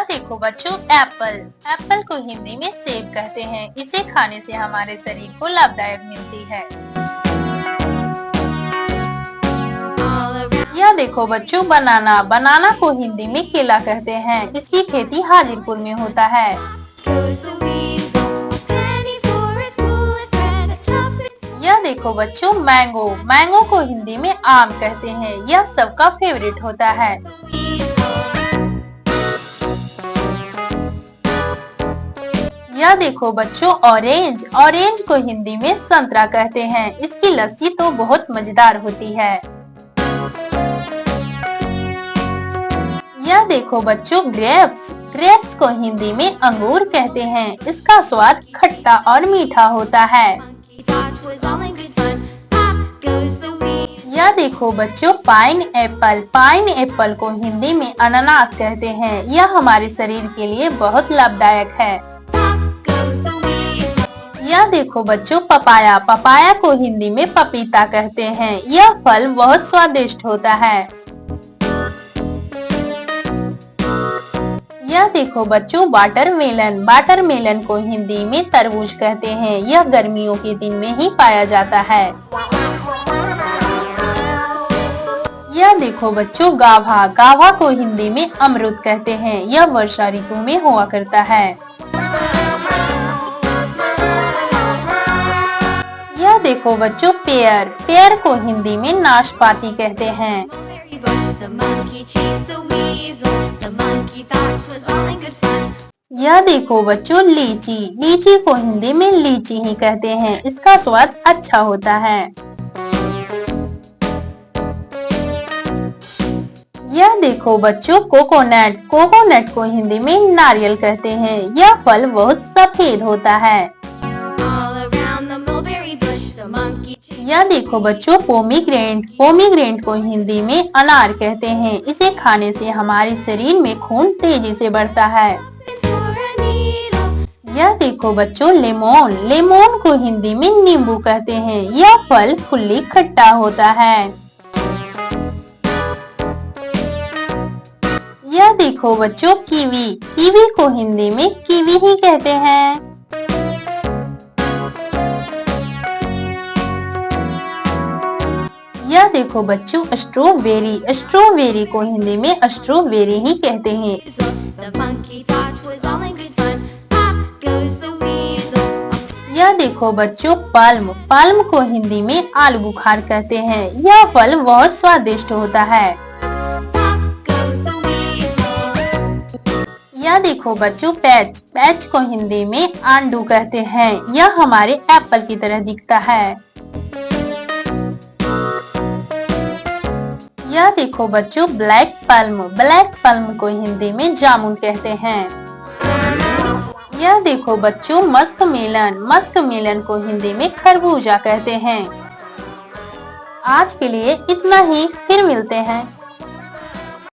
देखो बच्चों, Apple. Apple को हिंदी में सेब कहते हैं। इसे खाने से हमारे शरीर को लाभदायक मिलती है। यह देखो बच्चों, बनाना। बनाना को हिंदी में केला कहते हैं। इसकी खेती हाजीपुर में होता है। यह देखो बच्चों, मैंगो। मैंगो को हिंदी में आम कहते हैं। यह सबका फेवरेट होता है। यह देखो बच्चों, ऑरेंज। ऑरेंज को हिंदी में संतरा कहते हैं। इसकी लस्सी तो बहुत मजेदार होती है। यह देखो बच्चों, ग्रेप्स। ग्रेप्स को हिंदी में अंगूर कहते हैं। इसका स्वाद खट्टा और मीठा होता है। यह देखो बच्चों, पाइन एप्पल। पाइन एप्पल को हिंदी में अनानास कहते हैं। यह हमारे शरीर के लिए बहुत लाभदायक है। यह देखो बच्चों, पपाया। पपाया को हिंदी में पपीता कहते हैं। यह फल बहुत स्वादिष्ट होता है। यह देखो बच्चों, वाटरमेलन। वाटरमेलन को हिंदी में तरबूज कहते हैं। यह गर्मियों के दिन में ही पाया जाता है। यह देखो बच्चों, गाभा। गाभा को हिंदी में अमरूद कहते हैं। यह वर्षा ऋतु में हुआ करता है। यह देखो बच्चों, पेयर। पेयर को हिंदी में नाशपाती कहते हैं। यह देखो बच्चों, लीची। लीची को हिंदी में लीची ही कहते हैं। इसका स्वाद अच्छा होता है। यह देखो बच्चों, कोकोनट। कोकोनट को हिंदी में नारियल कहते हैं। यह फल बहुत सफेद होता है। यह देखो बच्चों, पोमीग्रेनेट। पोमीग्रेनेट को हिंदी में अनार कहते हैं। इसे खाने से हमारे शरीर में खून तेजी से बढ़ता है। यह देखो बच्चों, लेमन। लेमन को हिंदी में नींबू कहते हैं। यह फल फुल्ली खट्टा होता है। यह देखो बच्चों, कीवी। कीवी को हिंदी में कीवी ही कहते हैं। यह देखो बच्चों, स्ट्रॉबेरी। स्ट्रॉबेरी को हिंदी में स्ट्रॉबेरी ही कहते हैं। यह देखो बच्चों, पल्म। पल्म को हिंदी में आलू बुखार कहते हैं। यह फल बहुत स्वादिष्ट होता है। यह देखो बच्चों, पैच। पैच को हिंदी में आंडू कहते हैं। यह हमारे एप्पल की तरह दिखता है। यह देखो बच्चों, ब्लैक पल्म। ब्लैक पल्म को हिंदी में जामुन कहते हैं। यह देखो बच्चों, मस्क मेलन। मस्क मेलन को हिंदी में खरबूजा कहते हैं। आज के लिए इतना ही, फिर मिलते हैं।